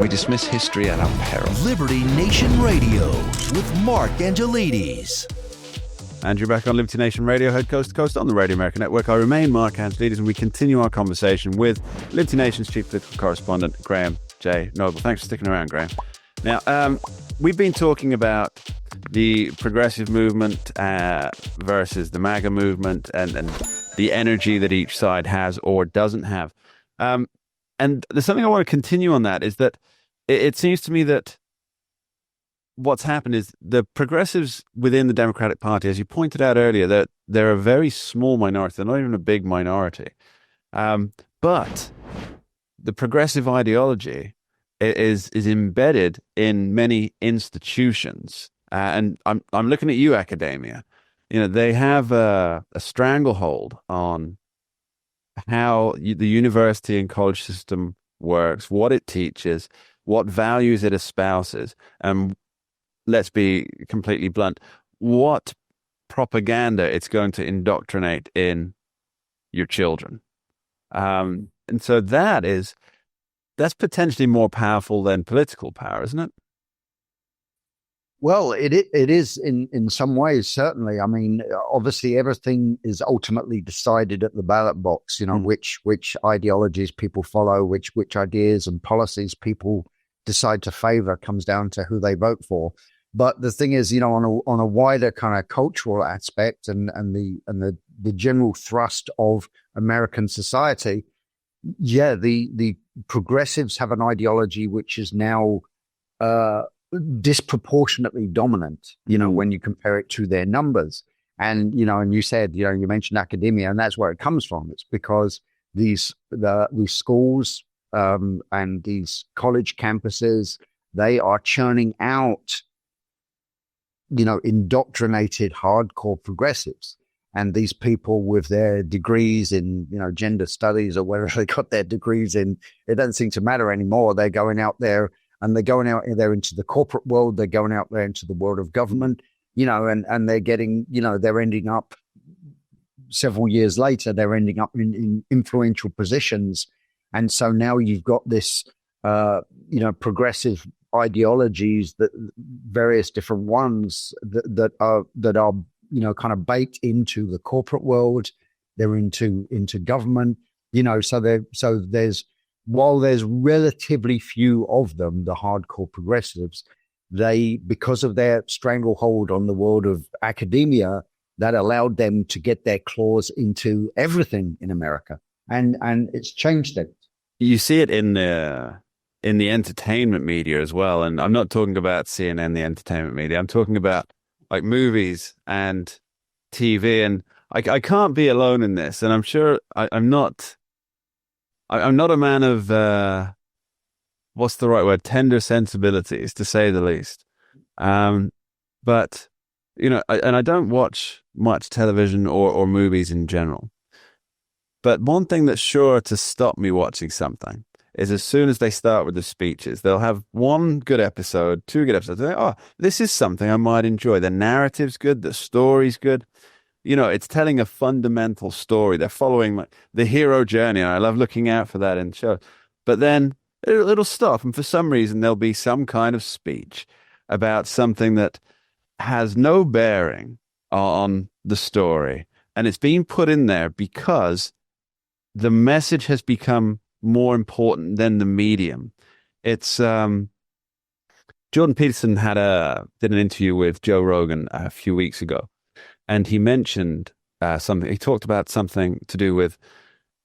We dismiss history at our peril. Liberty Nation Radio with Mark Angelides. And you're back on Liberty Nation Radio, head coast to coast on the Radio America Network. I remain Mark Angelides, and we continue our conversation with Liberty Nation's chief political correspondent, Graham J. Noble. Thanks for sticking around, Graham. Now, we've been talking about the progressive movement versus the MAGA movement and the energy that each side has or doesn't have. And there's something I want to continue on that, is that it seems to me that what's happened is the progressives within the Democratic Party, as you pointed out earlier, that they're a very small minority. They're not even a big minority. But the progressive ideology is embedded in many institutions. And I'm looking at you, academia. You know, they have a stranglehold on how the university and college system works, what it teaches, what values it espouses, and let's be completely blunt, what propaganda it's going to indoctrinate in your children. And so that's potentially more powerful than political power, isn't it? Well, it is in some ways, certainly. I mean, obviously, everything is ultimately decided at the ballot box, you know, which ideologies people follow, which ideas and policies people decide to favor comes down to who they vote for. But the thing is, you know, on a wider kind of cultural aspect and the general thrust of American society, yeah, the progressives have an ideology which is now disproportionately dominant, you know, when you compare it to their numbers. And, you know, and you said, you know, you mentioned academia, and that's where it comes from. It's because these schools and these college campuses, they are churning out, you know, indoctrinated hardcore progressives. And these people with their degrees in, you know, gender studies or wherever they got their degrees in, it doesn't seem to matter anymore. They're going out there, and they're going out there into the corporate world. They're going out there into the world of government, you know, and they're getting, you know, they're ending up several years later, they're ending up in influential positions. And so now you've got this, you know, progressive ideologies, that various different ones that are, you know, kind of baked into the corporate world. They're into government, you know, so there's, while there's relatively few of them, the hardcore progressives, they, because of their stranglehold on the world of academia, that allowed them to get their claws into everything in America. And it's changed it. You see it in the entertainment media as well. And I'm not talking about CNN, the entertainment media. I'm talking about like movies and TV. And I can't be alone in this. And I'm sure I'm not a man of, what's the right word? Tender sensibilities, to say the least. But, you know, I don't watch much television or movies in general. But one thing that's sure to stop me watching something is as soon as they start with the speeches, they'll have one good episode, two good episodes. They, oh, this is something I might enjoy. The narrative's good. The story's good. You know, it's telling a fundamental story. They're following the hero journey. I love looking out for that in shows. But then it'll stop. And for some reason, there'll be some kind of speech about something that has no bearing on the story. And it's being put in there because the message has become more important than the medium. It's Jordan Peterson did an interview with Joe Rogan a few weeks ago, and he mentioned something. He talked about something to do with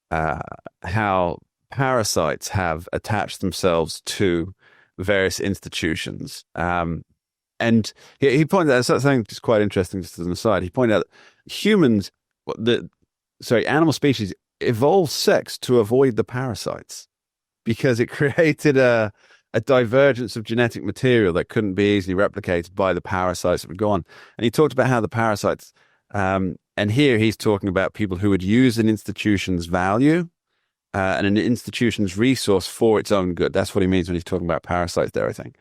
how parasites have attached themselves to various institutions. And he pointed out something just quite interesting, just as an aside. He pointed out that humans, animal species evolved sex to avoid the parasites because it created a divergence of genetic material that couldn't be easily replicated by the parasites that would go on. And he talked about how the parasites, and here he's talking about people who would use an institution's value and an institution's resource for its own good. That's what he means when he's talking about parasites there, I think,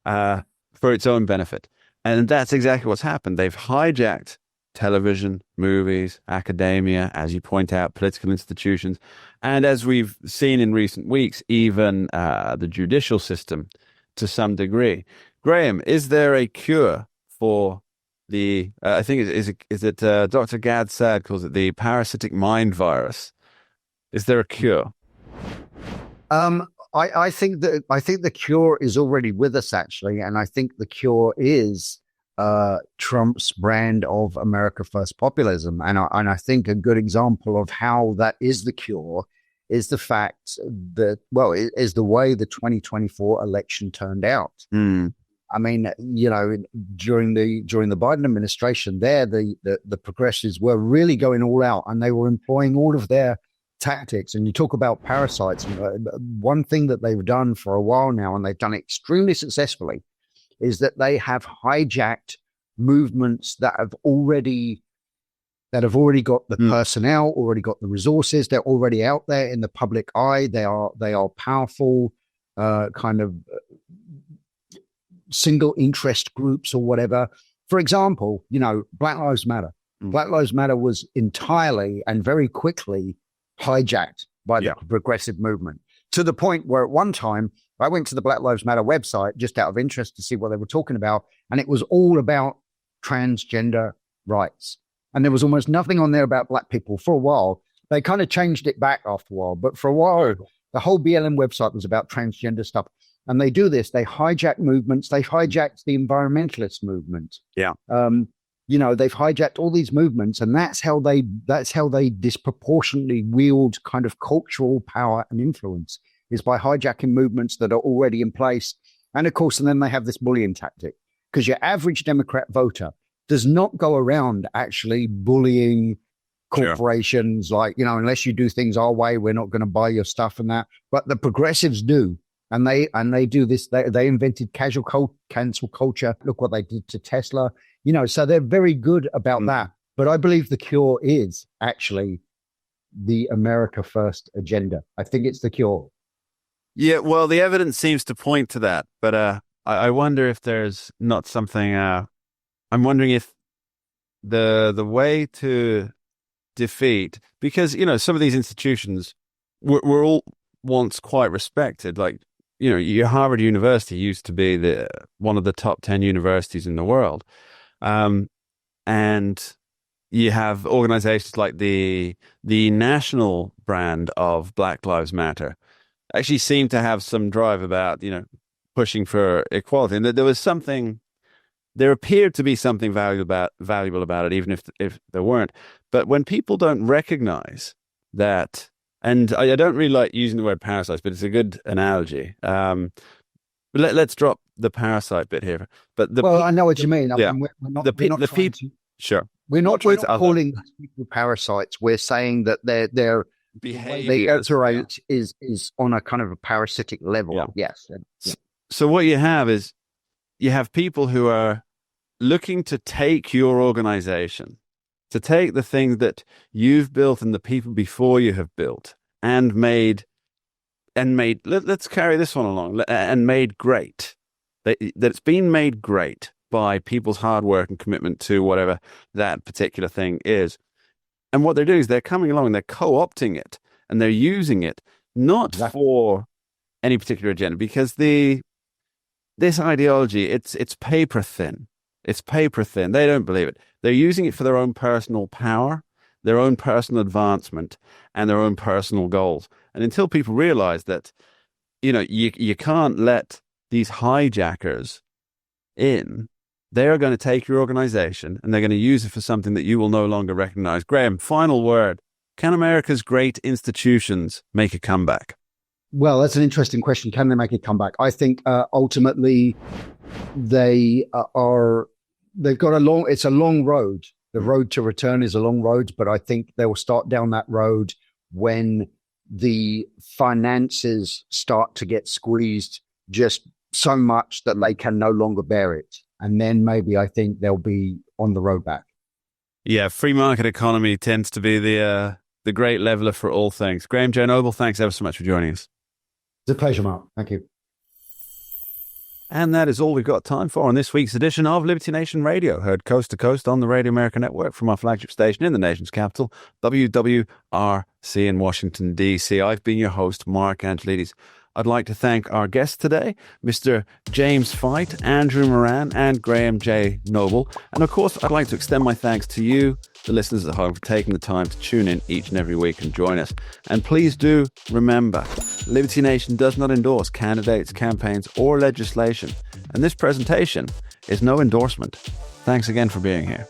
for its own benefit. And that's exactly what's happened. They've hijacked television, movies, academia, as you point out, political institutions, and as we've seen in recent weeks, even the judicial system to some degree. Graham, is there a cure for the, I think, is it Dr. Gad Saad calls it the parasitic mind virus? Is there a cure? I think the cure is already with us, actually, and I think the cure is Trump's brand of America First populism, and I think a good example of how that is the cure is the fact that, well, it is the way the 2024 election turned out. I mean, you know, during the Biden administration, the progressives were really going all out, and they were employing all of their tactics. And you talk about parasites. One thing that they've done for a while now, and they've done it extremely successfully, is that they have hijacked movements that have already got the personnel, already got the resources. They're already out there in the public eye. They are powerful, kind of single interest groups or whatever. For example, you know, Black Lives Matter. Black Lives Matter was entirely and very quickly hijacked by the progressive movement, to the point where at one time I went to the Black Lives Matter website just out of interest to see what they were talking about, and it was all about transgender rights. And there was almost nothing on there about black people for a while. They kind of changed it back after a while, but for a while, the whole BLM website was about transgender stuff. And they do this. They hijack movements. They hijacked the environmentalist movement. Yeah. You know, they've hijacked all these movements, and that's how they disproportionately wield kind of cultural power and influence, is by hijacking movements that are already in place. And of course, and then they have this bullying tactic, because your average Democrat voter does not go around actually bullying corporations, like, you know, unless you do things our way, we're not going to buy your stuff and that. But the progressives do. And they do this. They invented cancel culture. Look what they did to Tesla. You know, so they're very good about that. But I believe the cure is actually the America First agenda. I think it's the cure. Yeah, well, the evidence seems to point to that. But I wonder if there's not something. I'm wondering if the way to defeat, because, you know, some of these institutions were all once quite respected. Like, you know, your Harvard University used to be one of the top 10 universities in the world. And you have organizations like the national brand of Black Lives Matter actually seem to have some drive about, you know, pushing for equality. And there appeared to be something valuable about it, even if there weren't. But when people don't recognize that, and I don't really like using the word parasites, but it's a good analogy. But let's drop the parasite bit here. But I know what you mean. Yeah. We're not sure. We're not calling these people parasites. We're saying that their behavior is on a kind of a parasitic level. Yeah. Yes. So what you have is people who are looking to take your organization, to take the thing that you've built and the people before you have built and made, let's carry this one along, and made great. That it's been made great by people's hard work and commitment to whatever that particular thing is. And what they're doing is they're coming along and they're co-opting it, and they're using it not for any particular agenda, because this ideology, it's paper thin. It's paper thin. They don't believe it. They're using it for their own personal power, their own personal advancement, and their own personal goals. And until people realize that, you know, you can't let these hijackers in, they're going to take your organization and they're going to use it for something that you will no longer recognize. Graham, final word. Can America's great institutions make a comeback? Well, that's an interesting question. Can they make a comeback? I think ultimately they've got it's a long road. The road to return is a long road, but I think they will start down that road when the finances start to get squeezed just so much that they can no longer bear it. And then maybe I think they'll be on the road back. Yeah, free market economy tends to be the great leveler for all things. Graham J. Noble, thanks ever so much for joining us. It's a pleasure, Mark. Thank you. And that is all we've got time for on this week's edition of Liberty Nation Radio, heard coast to coast on the Radio America Network from our flagship station in the nation's capital, WWRC in Washington, D.C. I've been your host, Mark Angelides. I'd like to thank our guests today, Mr. James Fight, Andrew Moran, and Graham J. Noble. And of course, I'd like to extend my thanks to you, the listeners at home, for taking the time to tune in each and every week and join us. And please do remember, Liberty Nation does not endorse candidates, campaigns, or legislation. And this presentation is no endorsement. Thanks again for being here.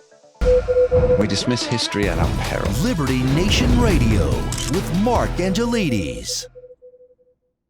We dismiss history at our peril. Liberty Nation Radio with Mark Angelides.